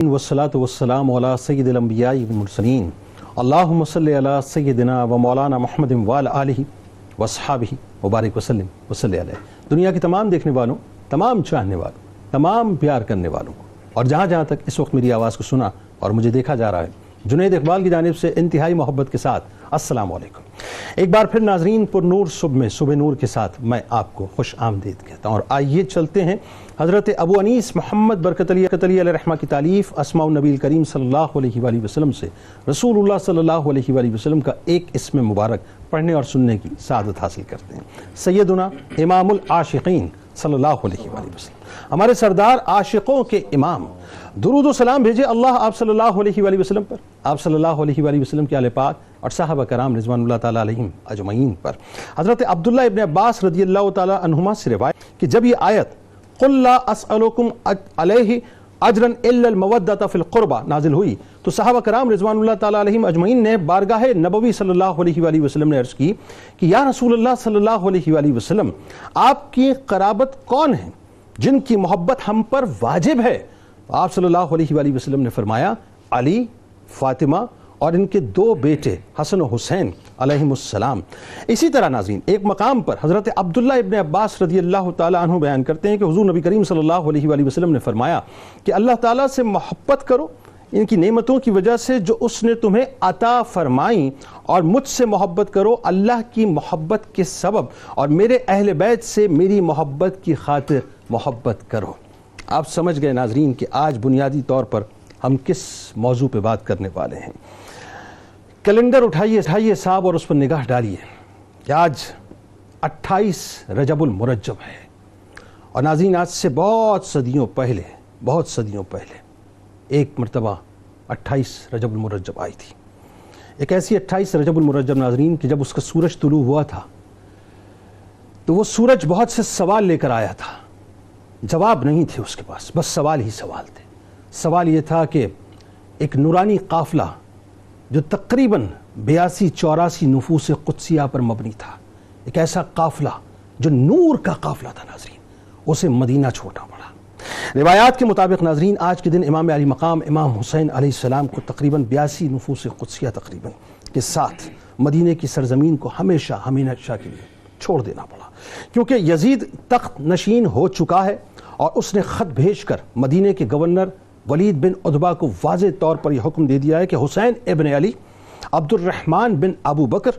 والصلاة والسلام علی سید الانبیاء والمرسلین اللہم صلی علی سیدنا و مولانا محمد وعلی آلہ واصحابہ مبارک وسلم وصلی علیہ۔ دنیا کے تمام دیکھنے والوں، تمام چاہنے والوں، تمام پیار کرنے والوں کو، اور جہاں جہاں تک اس وقت میری آواز کو سنا اور مجھے دیکھا جا رہا ہے، جنید اقبال کی جانب سے انتہائی محبت کے ساتھ السلام علیکم۔ ایک بار پھر ناظرین، پر نور صبح میں صبح نور کے ساتھ میں آپ کو خوش آمدید کہتا ہوں، اور آئیے چلتے ہیں حضرت ابو انیس محمد برکت علی علیہ رحمہ کی تالیف اسماء النبی کریم صلی اللہ علیہ وآلہ وسلم سے رسول اللہ صلی اللہ علیہ وآلہ وسلم کا ایک اسم مبارک پڑھنے اور سننے کی سعادت حاصل کرتے ہیں۔ سیدنا امام العاشقین صلی اللہ علیہ وآلہ وسلم، ہمارے سردار عاشقوں کے امام، درود و سلام بھیجے اللہ آپ صلی اللہ علیہ وآلہ وسلم پر، آپ صلی اللہ علیہ وآلہ وسلم کے آل پاک اور صحابہ کرام رضوان اللہ تعالیٰ علیہم اجمعین پر۔ حضرت عبداللہ ابن عباس رضی اللہ تعالیٰ عنہما سے روایت کہ جب یہ آیت قُلْ لَا أَسْأَلُكُمْ عَلَيْهِ أَجْرًا إِلَّا الْمَوَدَّةَ فِي الْقُرْبَى نازل ہوئی تو صحابہ کرام رضوان اللہ تعالیٰ علیہم اجمعین نے بارگاہ نبوی صلی اللہ علیہ وآلہ وسلم نے عرض کی کہ یا رسول اللہ صلی اللہ علیہ وآلہ وسلم، آپ کی قرابت کون ہیں جن کی محبت ہم پر واجب ہے؟ آپ صلی اللہ علیہ وآلہ وسلم نے فرمایا علی، فاطمہ اور ان کے دو بیٹے حسن و حسین علیہم السلام۔ اسی طرح ناظرین، ایک مقام پر حضرت عبداللہ ابن عباس رضی اللہ تعالیٰ عنہ بیان کرتے ہیں کہ حضور نبی کریم صلی اللہ علیہ وآلہ وسلم نے فرمایا کہ اللہ تعالیٰ سے محبت کرو ان کی نعمتوں کی وجہ سے جو اس نے تمہیں عطا فرمائیں، اور مجھ سے محبت کرو اللہ کی محبت کے سبب، اور میرے اہل بیت سے میری محبت کی خاطر محبت کرو۔ آپ سمجھ گئے ناظرین کہ آج بنیادی طور پر ہم کس موضوع پہ بات کرنے والے ہیں۔ کیلنڈر اٹھائیے صاحب اور اس پر نگاہ ڈالیے کہ آج 28 رجب المرجب ہے، اور ناظرین آج سے بہت صدیوں پہلے ایک مرتبہ 28 رجب المرجب آئی تھی۔ ایک ایسی 28 رجب المرجب ناظرین کہ جب اس کا سورج طلوع ہوا تھا تو وہ سورج بہت سے سوال لے کر آیا تھا، جواب نہیں تھے اس کے پاس، بس سوال ہی سوال تھے۔ سوال یہ تھا کہ ایک نورانی قافلہ جو تقریباً 82-84 نفوس قدسیہ پر مبنی تھا، ایک ایسا قافلہ جو نور کا قافلہ تھا ناظرین، اسے مدینہ چھوڑنا پڑا۔ روایات کے مطابق ناظرین آج کے دن امام علی مقام امام حسین علیہ السلام کو تقریباً 82 نفوس قدسیہ تقریباً کے ساتھ مدینہ کی سرزمین کو ہمیشہ کے لیے چھوڑ دینا پڑا، کیونکہ یزید تخت نشین ہو چکا ہے، اور اس نے خط بھیج کر مدینہ کے گورنر ولید بن عتبہ کو واضح طور پر یہ حکم دے دیا ہے کہ حسین ابن علی، عبد الرحمن بن ابو بکر،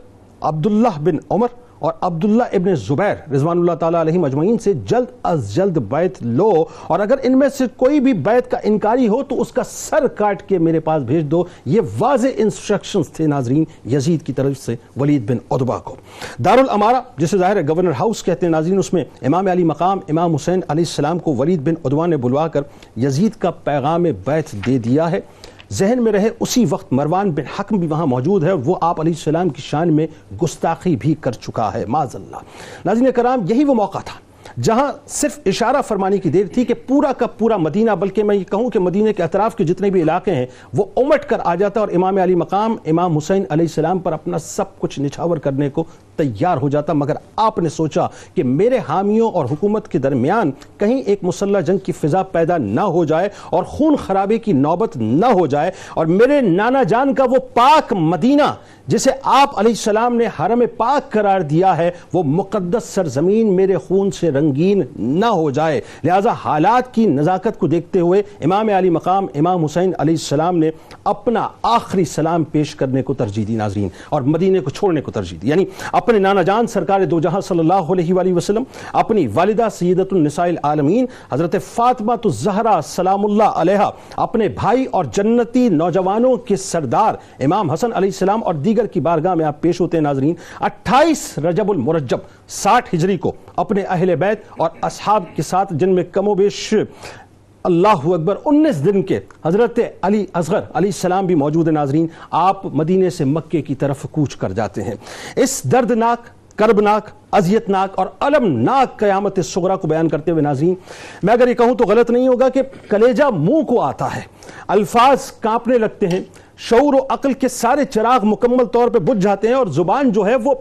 عبداللہ بن عمر اور عبداللہ ابن زبیر رضوان اللہ تعالیٰ علیہم اجمعین سے جلد از جلد بیعت لو، اور اگر ان میں سے کوئی بھی بیعت کا انکاری ہو تو اس کا سر کاٹ کے میرے پاس بھیج دو۔ یہ واضح انسٹرکشنز تھے ناظرین یزید کی طرف سے ولید بن عتبہ کو۔ دارالامارہ جسے ظاہر ہے گورنر ہاؤس کہتے ہیں ناظرین، اس میں امام علی مقام امام حسین علیہ السلام کو ولید بن عتبہ نے بلوا کر یزید کا پیغام بیعت دے دیا ہے۔ ذہن میں رہے اسی وقت مروان بن حکم بھی وہاں موجود ہے، وہ آپ علیہ السلام کی شان میں گستاخی بھی کر چکا ہے معاذ اللہ۔ ناظرین کرام، یہی وہ موقع تھا جہاں صرف اشارہ فرمانے کی دیر تھی کہ پورا کا پورا مدینہ، بلکہ میں یہ کہوں کہ مدینہ کے اطراف کے جتنے بھی علاقے ہیں وہ امٹ کر آ جاتا اور امام علی مقام امام حسین علیہ السلام پر اپنا سب کچھ نچھاور کرنے کو تیار ہو جاتا، مگر آپ نے سوچا کہ میرے حامیوں اور حکومت کے درمیان کہیں ایک مسلح جنگ کی فضا پیدا نہ ہو جائے اور خون خرابے کی نوبت نہ ہو جائے، اور میرے نانا جان کا وہ پاک مدینہ جسے آپ علیہ السلام نے حرم پاک قرار دیا ہے، وہ مقدس سرزمین میرے خون سے رنگین نہ ہو جائے۔ لہٰذا حالات کی نزاکت کو دیکھتے ہوئے امام علی مقام امام حسین علیہ السلام نے اپنا آخری سلام پیش کرنے کو ترجیح دی ناظرین، اور مدینے کو چھوڑنے کو ترجیح دی، یعنی اپنے نانا جان سرکار دو جہاں صلی اللہ علیہ وآلہ وسلم، اپنی والدہ سیدۃ النساء العالمین حضرت فاطمہ الزہرا سلام اللہ علیہا، اپنے بھائی اور جنتی نوجوانوں کے سردار امام حسن علیہ السلام اور دیگر کی بارگاہ میں آپ پیش ہوتے ہیں ناظرین۔ 28 رجب المرجب 60 ہجری کو اپنے اہل بیت اور اصحاب کے ساتھ، جن میں کم و بیش اللہ اکبر 19 دن کے حضرت علی اصغر علیہ السلام بھی موجود ہیں ناظرین، آپ مدینے سے مکے کی طرف کوچ کر جاتے ہیں۔ اس دردناک، کربناک، اذیتناک اور المناک قیامت صغریٰ کو بیان کرتے ہوئے ناظرین میں اگر یہ کہوں تو غلط نہیں ہوگا کہ کلیجہ منہ کو آتا ہے، الفاظ کانپنے لگتے ہیں، شعور و عقل کے سارے چراغ مکمل طور پہ بجھ جاتے ہیں، اور زبان جو ہے وہ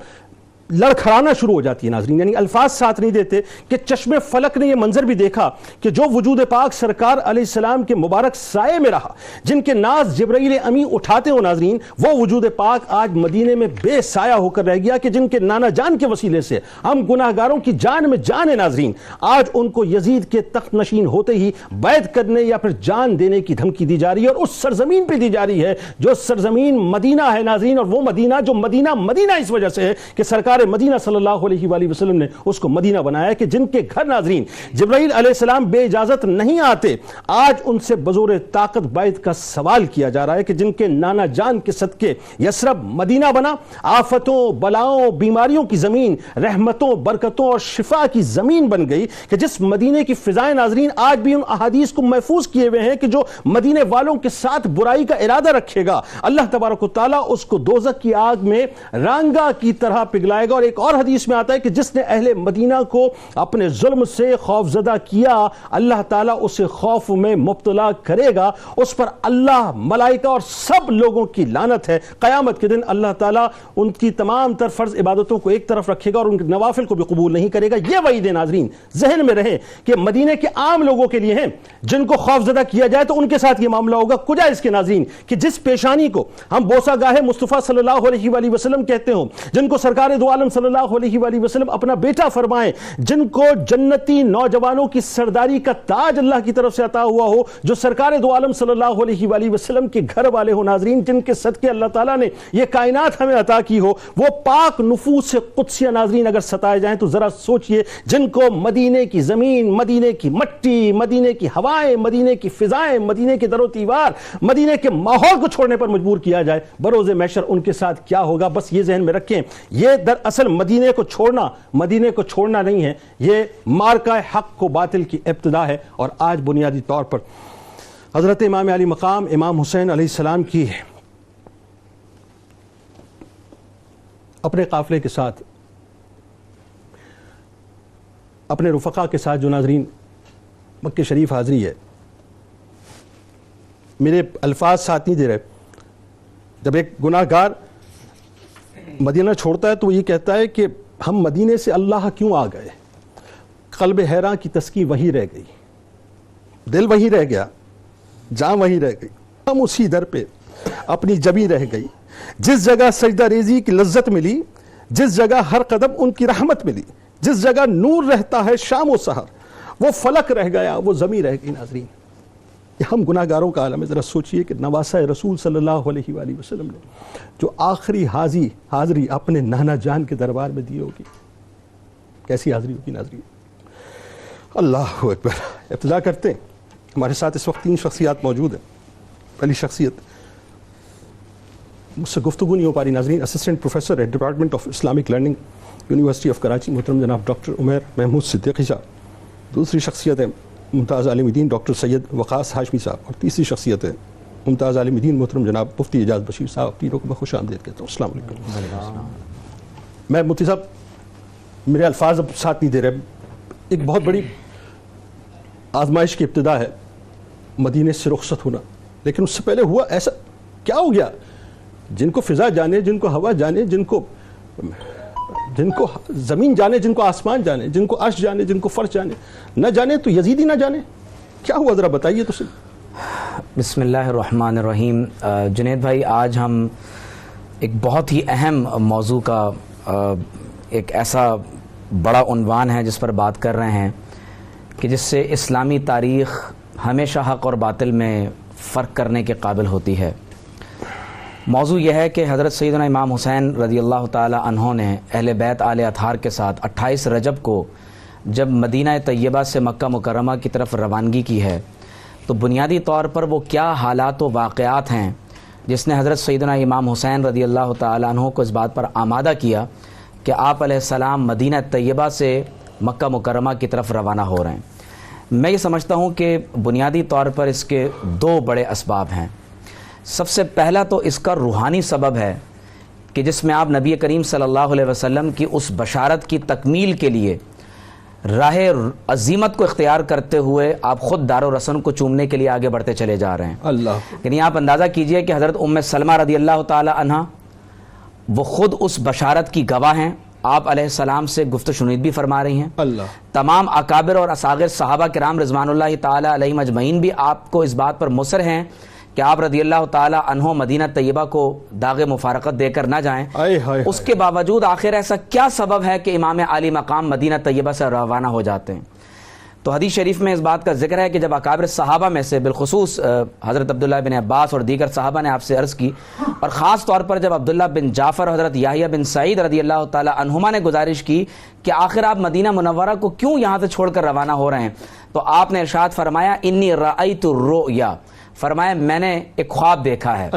لڑکھڑانا شروع ہو جاتی ہے ناظرین، یعنی الفاظ ساتھ نہیں دیتے کہ چشم فلک نے یہ منظر بھی دیکھا کہ جو وجود پاک سرکار علیہ السلام کے مبارک سائے میں رہا، جن کے ناز جبرائیل امی اٹھاتے ہو ناظرین، وہ وجود پاک آج مدینے میں بے سایہ ہو کر رہ گیا کہ جن کے نانا جان کے وسیلے سے ہم گناہگاروں کی جان میں جان ہے ناظرین، آج ان کو یزید کے تخت نشین ہوتے ہی بیعت کرنے یا پھر جان دینے کی دھمکی دی جا رہی ہے، اور اس سرزمین پہ دی جا رہی ہے جو سرزمین مدینہ ہے ناظرین، اور وہ مدینہ جو مدینہ اس وجہ سے ہے کہ سرکار مدینہ صلی اللہ علیہ وآلہ وسلم نے اس کو مدینہ بنایا کہ جن کے گھر ناظرین جبرائیل علیہ السلام بے اجازت نہیں آتے، آج ان سے بزور طاقت بیعت کا سوال کیا جا رہا ہے کہ جن کے نانا جان کے صدقے یثرب مدینہ بنا، آفتوں بلاؤں بیماریوں کی زمین، رحمتوں برکتوں اور شفا کی زمین بن گئی، کہ جس مدینے کی فضائیں ناظرین آج بھی ان احادیث کو محفوظ کیے ہوئے ہیں کہ جو مدینے والوں کے ساتھ برائی کا ارادہ رکھے گا اللہ تبارک و تعالیٰ اس کو دوزخ کی آگ میں رانگا کی طرح پگھلائے گا۔ اور ایک اور حدیث میں آتا ہے کہ جس نے اہل مدینہ کو اپنے ظلم سے خوف زدہ کیا، اللہ تعالیٰ اسے خوف میں مبتلا کرے گا، اس پر اللہ ملائکہ اور سب لوگوں کی لعنت ہے۔ قیامت کے دن اللہ تعالیٰ ان کی تمام تر فرض عبادتوں کو ایک طرف رکھے گا اور ان کے نوافل کو بھی قبول نہیں کرے گا۔ یہ وعید ناظرین ذہن میں رہے کہ مدینے کے عام لوگوں کے لیے ہیں، جن کو خوف زدہ کیا جائے تو ان کے ساتھ یہ معاملہ ہوگا۔ کجا اس کے ناظرین کہ جس پیشانی کو ہم بوسہ گاہ مصطفیٰ صلی اللہ علیہ وآلہ وسلم کہتے ہوں، جن کو سرکار دو عالم صلی اللہ علیہ وآلہ وسلم اپنا بیٹا فرمائیں، جن کو جنتی نوجوانوں کی سرداری کا تاج اللہ کی طرف سے عطا ہوا ہو، جو سرکار دو عالم صلی اللہ علیہ وآلہ وسلم کے گھر والے ہو ناظرین، جن کے صدقے اللہ تعالیٰ نے یہ کائنات ہمیں عطا کی ہو، وہ پاک نفوس قدسیہ ناظرین اگر ستائے جائیں تو ذرا سوچئے، جن کو مدینے کی زمین، مدینے کی مٹی، مدینے کی ہوائیں، مدینے کی فضائیں، مدینے کے در و دیوار، مدینے کے ماحول کو چھوڑنے پر مجبور کیا جائے، بروز محشر ان کے ساتھ کیا ہوگا۔ بس یہ ذہن میں رکھیں، یہ دراصل مدینے کو چھوڑنا نہیں ہے، یہ مارکہ حق کو باطل کی ابتدا ہے۔ اور آج بنیادی طور پر حضرت امام علی مقام امام حسین علیہ السلام کی اپنے قافلے کے ساتھ، اپنے رفقا کے ساتھ جو ناظرین مکہ شریف حاضری ہے، میرے الفاظ ساتھ نہیں دے رہے، جب ایک گناہ گار مدینہ چھوڑتا ہے تو وہ یہ کہتا ہے کہ ہم مدینے سے اللہ کیوں آ گئے، قلب حیراں کی تسکین وہی رہ گئی، دل وہی رہ گیا، جان وہی رہ گئی، ہم اسی در پہ اپنی جبیں رہ گئی، جس جگہ سجدہ ریزی کی لذت ملی، جس جگہ ہر قدم ان کی رحمت ملی، جس جگہ نور رہتا ہے شام و سحر، وہ فلک رہ گیا، وہ زمین رہ گئی ناظرین۔ یہ ہم گناہ گاروں کا عالم ہے۔ ذرا سوچئے کہ نواسہ رسول صلی اللہ علیہ وآلہ وسلم نے جو آخری حاضری اپنے نانا جان کے دربار میں دی ہوگی، کیسی حاضری ہوگی ناظرین۔ اللہ اکبر۔ ابتدا کرتے ہیں، ہمارے ساتھ اس وقت 3 شخصیات موجود ہیں۔ پہلی شخصیت مجھ سے گفتگو نہیں ہو پا رہی ناظرین، اسسٹنٹ پروفیسر ہے department of Islamic learning university of Karachi, محترم جناب ڈاکٹر عمیر محمود صدیقی صاحب۔ دوسری شخصیت ہے ممتاز عالم دین ڈاکٹر سید وقاص ہاشمی صاحب، اور تیسری شخصیت ہے ممتاز عالم دین محترم جناب مفتی اعجاز بشیر صاحب۔ تینوں کو میں خوش آمدید کہتا ہوں۔ السلام علیکم۔ میں مفتی صاحب، میرے الفاظ اب ساتھ نہیں دے رہے، ایک بہت بڑی آزمائش کی ابتدا ہے مدینے سے رخصت ہونا، لیکن اس سے پہلے ہوا ایسا کیا ہو گیا؟ جن کو فضا جانے، جن کو ہوا جانے، جن کو زمین جانے، جن کو آسمان جانے، جن کو عرش جانے، جن کو فرش جانے، نہ جانے تو یزیدی نہ جانے، کیا ہوا ذرا بتائیے تو صرف۔ بسم اللہ الرحمن الرحیم۔ جنید بھائی، آج ہم ایک بہت ہی اہم موضوع کا ایک ایسا بڑا عنوان ہے جس پر بات کر رہے ہیں کہ جس سے اسلامی تاریخ ہمیشہ حق اور باطل میں فرق کرنے کے قابل ہوتی ہے۔ موضوع یہ ہے کہ حضرت سیدنا امام حسین رضی اللہ تعالی عنہ نے اہل بیت آل اطہار کے ساتھ 28 رجب کو جب مدینہ طیبہ سے مکہ مکرمہ کی طرف روانگی کی ہے، تو بنیادی طور پر وہ کیا حالات و واقعات ہیں جس نے حضرت سیدنا امام حسین رضی اللہ تعالی عنہ کو اس بات پر آمادہ کیا کہ آپ علیہ السلام مدینہ طیبہ سے مکہ مکرمہ کی طرف روانہ ہو رہے ہیں۔ میں یہ سمجھتا ہوں کہ بنیادی طور پر اس کے 2 بڑے اسباب ہیں۔ سب سے پہلا تو اس کا روحانی سبب ہے کہ جس میں آپ نبی کریم صلی اللہ علیہ وسلم کی اس بشارت کی تکمیل کے لیے راہ عظیمت کو اختیار کرتے ہوئے آپ خود دار و رسن کو چومنے کے لیے آگے بڑھتے چلے جا رہے ہیں۔ اللہ، یعنی آپ اندازہ کیجئے کہ حضرت ام سلمہ رضی اللہ تعالی عنہا وہ خود اس بشارت کی گواہ ہیں آپ علیہ السلام سے گفت و شنید بھی فرما رہی ہیں. اللہ. تمام اکابر اور اصاغر صحابہ کرام رضوان اللہ تعالی علیہم اجمعین بھی آپ کو اس بات پر مصر ہیں کہ آپ رضی اللہ تعالی عنہ مدینہ طیبہ کو داغ مفارقت دے کر نہ جائیں. اس کے باوجود آخر ایسا کیا سبب ہے کہ امام عالی مقام مدینہ طیبہ سے روانہ ہو جاتے ہیں؟ تو حدیث شریف میں اس بات کا ذکر ہے کہ جب اکابر صحابہ میں سے بالخصوص حضرت عبداللہ بن عباس اور دیگر صحابہ نے آپ سے عرض کی، اور خاص طور پر جب عبداللہ بن جعفر اور حضرت یحییٰ بن سعید رضی اللہ تعالی عنہما نے گزارش کی کہ آخر آپ مدینہ منورہ کو کیوں یہاں سے چھوڑ کر روانہ ہو رہے ہیں، تو آپ نے ارشاد فرمایا انی رأیت الرؤیا، فرمایا میں نے ایک خواب دیکھا ہے،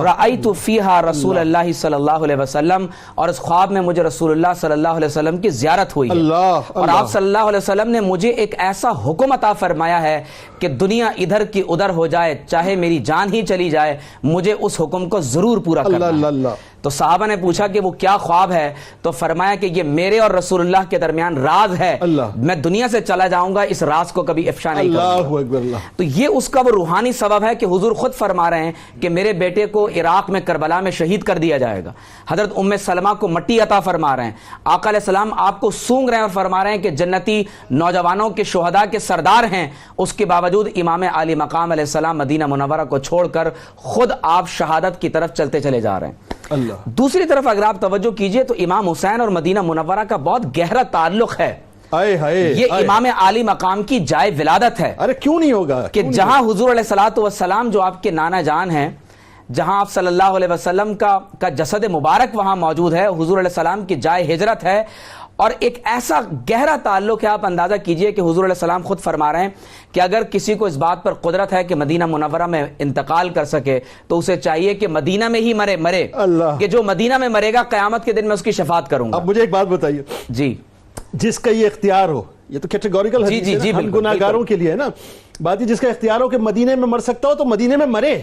رأیت فیہا رسول اللہ صلی اللہ علیہ وسلم، اور اس خواب میں مجھے رسول اللہ صلی اللہ علیہ وسلم کی زیارت ہوئی ہے، اور آپ صلی اللہ علیہ وسلم نے مجھے ایک ایسا حکم عطا فرمایا ہے کہ دنیا ادھر کی ادھر ہو جائے، چاہے میری جان ہی چلی جائے، مجھے اس حکم کو ضرور پورا کرنا ہے. تو صحابہ نے پوچھا کہ وہ کیا خواب ہے، تو فرمایا کہ یہ میرے اور رسول اللہ کے درمیان راز ہے، میں دنیا سے چلا جاؤں گا، اس راز کو کبھی افشا نہیں کروں گا. تو یہ اس کا وہ روحانی سبب ہے کہ حضور خود فرما رہے ہیں کہ میرے بیٹے کو عراق میں کربلا میں شہید کر دیا جائے گا. حضرت ام سلمہ کو مٹی عطا فرما رہے ہیں، آقا علیہ السلام آپ کو سونگ رہے ہیں اور فرما رہے ہیں کہ جنتی نوجوانوں کے شہداء کے سردار ہیں، اس کے باوجود امام عالی مقام علیہ السلام مدینہ منورہ کو چھوڑ کر خود آپ شہادت کی طرف چلتے چلے جا رہے ہیں. دوسری طرف اگر آپ توجہ کیجئے تو امام حسین اور مدینہ منورہ کا بہت گہرا تعلق ہے. یہ امام عالی مقام کی جائے ولادت ہے. ارے کیوں نہیں ہوگا کہ جہاں حضور علیہ الصلوۃ والسلام جو آپ کے نانا جان ہیں، جہاں آپ صلی اللہ علیہ وسلم کا جسد مبارک وہاں موجود ہے، حضور علیہ السلام کی جائے ہجرت ہے، اور ایک ایسا گہرا تعلق ہے. آپ اندازہ کیجئے کہ حضور علیہ السلام خود فرما رہے ہیں کہ اگر کسی کو اس بات پر قدرت ہے کہ مدینہ منورہ میں انتقال کر سکے تو اسے چاہیے کہ مدینہ میں ہی مرے، کہ جو مدینہ میں مرے گا قیامت کے دن میں اس کی شفاعت کروں گا. اب مجھے ایک بات بتائیے، جی جس کا یہ اختیار ہو، یہ تو کیٹیگوریکل حدیث ہے، ہم گناہگاروں کے لیے ہے نا بات، جس کا اختیار ہو کہ مدینے میں مر سکتا ہو تو مدینے میں مرے،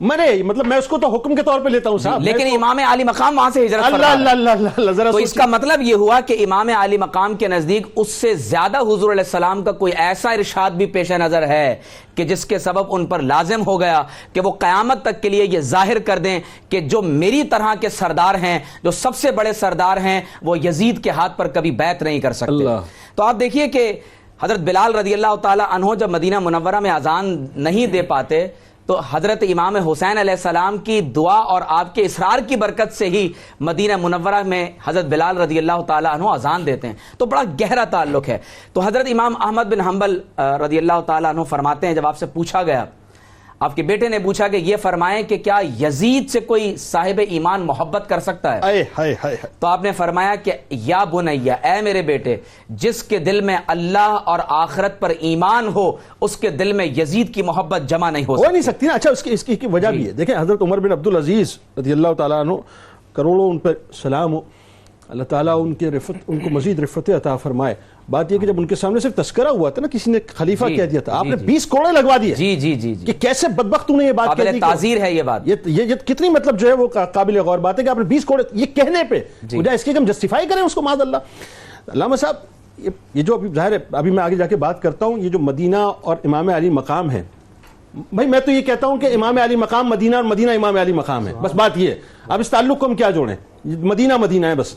مطلب میں اس کو تو حکم کے طور پہ لیتا ہوں صاحب، لیکن امام عالی مقام وہاں سے ہجرت فرما رہا ہے. تو اس کا مطلب یہ ہوا کہ امام عالی مقام کے نزدیک اس سے زیادہ حضور علیہ السلام کا کوئی ایسا ارشاد بھی پیش نظر ہے کہ جس کے سبب ان پر لازم ہو گیا کہ وہ قیامت تک کے لیے یہ ظاہر کر دیں کہ جو میری طرح کے سردار ہیں، جو سب سے بڑے سردار ہیں، وہ یزید کے ہاتھ پر کبھی بیعت نہیں کر سکتے. تو آپ دیکھیے کہ حضرت بلال رضی اللہ تعالی عنہ جب مدینہ منورہ میں اذان نہیں دے پاتے تو حضرت امام حسین علیہ السلام کی دعا اور آپ کے اصرار کی برکت سے ہی مدینہ منورہ میں حضرت بلال رضی اللہ تعالی عنہ اذان دیتے ہیں. تو بڑا گہرا تعلق ہے. تو حضرت امام احمد بن حنبل رضی اللہ تعالی عنہ فرماتے ہیں، جب آپ سے پوچھا گیا، آپ کے بیٹے نے پوچھا کہ یہ فرمائیں کہ کیا یزید سے کوئی صاحب ایمان محبت کر سکتا ہے، تو آپ نے فرمایا کہ یا بنیا، اے میرے بیٹے، جس کے دل میں اللہ اور آخرت پر ایمان ہو اس کے دل میں یزید کی محبت جمع نہیں ہو سکتی نا. اچھا اس کی وجہ بھی ہے. دیکھیں حضرت عمر بن عبدالعزیز رضی اللہ تعالیٰ عنہ، کروڑوں ان پر سلام ہو، اللہ تعالیٰ ان کو مزید رفت عطا فرمائے. بات یہ کہ جب ان کے سامنے صرف تذکرہ ہوا تھا نا، کسی نے خلیفہ کہہ دیا تھا، آپ نے 20 کوڑے لگوا دیے. جی کہ کیسے بدبخت تو نے یہ بات کہی، تعزیر ہے یہ بات. یہ کتنی مطلب جو ہے وہ قابل غور بات ہے کہ آپ نے 20 کوڑے یہ کہنے پہ بجائے اس کے کہ ہم جسٹیفائی کریں اس کو. معاذ اللہ. علامہ صاحب یہ جو ابھی ظاہر ہے، ابھی میں آگے جا کے بات کرتا ہوں، یہ جو مدینہ اور امام علی مقام ہے، بھائی میں تو یہ کہتا ہوں کہ امام علی مقام مدینہ اور مدینہ امام علی مقام ہے، بس بات یہ ہے. اب اس تعلق کو ہم کیا جوڑیں، مدینہ ہے بس.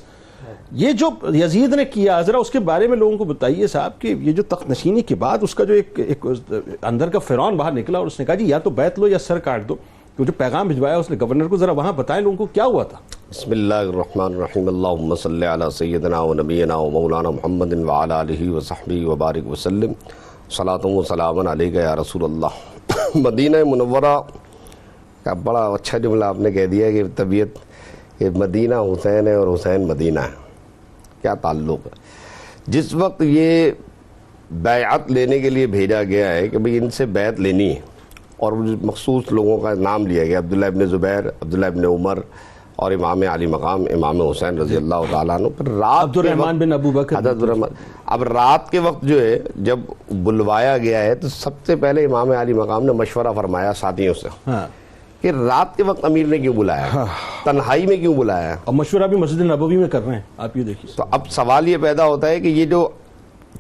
یہ جو یزید نے کیا ذرا اس کے بارے میں لوگوں کو بتائیے صاحب، کہ یہ جو تخت نشینی کے بعد اس کا جو ایک اندر کا فرعون باہر نکلا اور اس نے کہا جی یا تو بیعت لو یا سر کاٹ دو، تو جو پیغام بھجوایا اس نے گورنر کو، ذرا وہاں بتائیں لوگوں کو کیا ہوا تھا. بسم اللہ الرحمن الرحیم. اللہم صلی علی سیدنا و نبینا و مولانا محمد وعلی آلہ و صحبہ وبارک وسلم. صلاۃ و سلام علیک یا رسول اللہ. مدینہ منورہ کا بڑا اچھا جملہ آپ نے کہہ دیا کہ طبیعت کہ مدینہ حسین ہے اور حسین مدینہ ہے. کیا تعلق ہے. جس وقت یہ بیعت لینے کے لیے بھیجا گیا ہے کہ بھئی ان سے بیعت لینی ہے، اور مخصوص لوگوں کا نام لیا گیا، عبداللہ ابن زبیر، عبداللہ ابن عمر اور امام علی مقام امام حسین رضی اللہ تعالیٰ عنہ. پھر رات عبد الرحمن بن ابو بکر، حضرت الرحمن. اب رات کے وقت جو ہے جب بلوایا گیا ہے تو سب سے پہلے امام علی مقام نے مشورہ فرمایا ساتھیوں سے کہ رات کے وقت امیر نے کیوں بلایا، تنہائی میں کیوں بلایا. اور مشورہ بھی مسجد نبوی میں کر رہے ہیں، آپ یہ دیکھیے. تو اب سوال یہ پیدا ہوتا ہے کہ یہ جو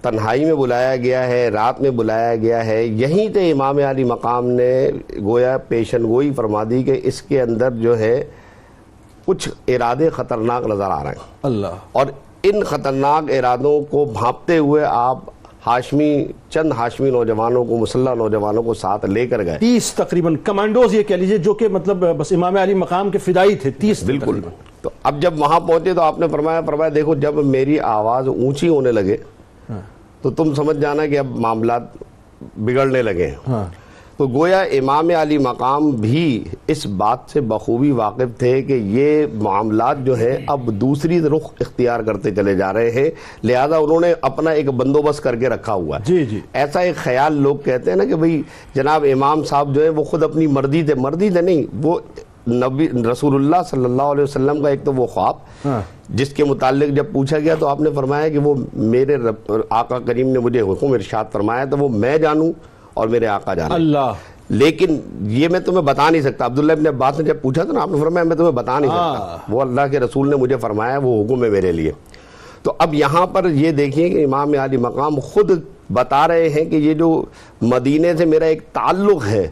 تنہائی میں بلایا گیا ہے، رات میں بلایا گیا ہے، یہیں سے امام علی مقام نے گویا پیشن گوئی فرما دی کہ اس کے اندر جو ہے کچھ ارادے خطرناک نظر آ رہے ہیں. اللہ. اور ان خطرناک ارادوں کو بھانپتے ہوئے آپ چند ہاشمی نوجوانوں کو، مسلح نوجوانوں کو ساتھ لے کر گئے، 30 تقریباً کمانڈوز یہ کہہ لیجئے، جو کہ مطلب بس امام علی مقام کے فدائی تھے، 30 بالکل۔ تو اب جب وہاں پہنچے تو آپ نے فرمایا دیکھو جب میری آواز اونچی ہونے لگے تو تم سمجھ جانا کہ اب معاملات بگڑنے لگے ہیں۔ تو گویا امام علی مقام بھی اس بات سے بخوبی واقف تھے کہ یہ معاملات جو ہیں اب دوسری رخ اختیار کرتے چلے جا رہے ہیں، لہذا انہوں نے اپنا ایک بندوبست کر کے رکھا ہوا ہے۔ جی جی، ایسا ایک خیال لوگ کہتے ہیں نا کہ بھئی جناب امام صاحب جو ہے وہ خود اپنی مرضی تھے نہیں، وہ نبی رسول اللہ صلی اللہ علیہ وسلم کا ایک تو وہ خواب جس کے متعلق جب پوچھا گیا تو آپ نے فرمایا کہ وہ میرے آقا کریم نے مجھے حکم ارشاد فرمایا تو وہ میں جانوں اور میرے آقا جانے، اللہ، لیکن یہ میں تمہیں بتا نہیں سکتا۔ عبداللہ ابن عباس نے جب پوچھا تو نا آپ نے فرمایا میں تمہیں بتا نہیں سکتا، وہ اللہ کے رسول نے مجھے فرمایا، وہ حکم ہے میرے لیے۔ تو اب یہاں پر یہ دیکھیں کہ امام علی مقام خود بتا رہے ہیں کہ یہ جو مدینے سے میرا ایک تعلق ہے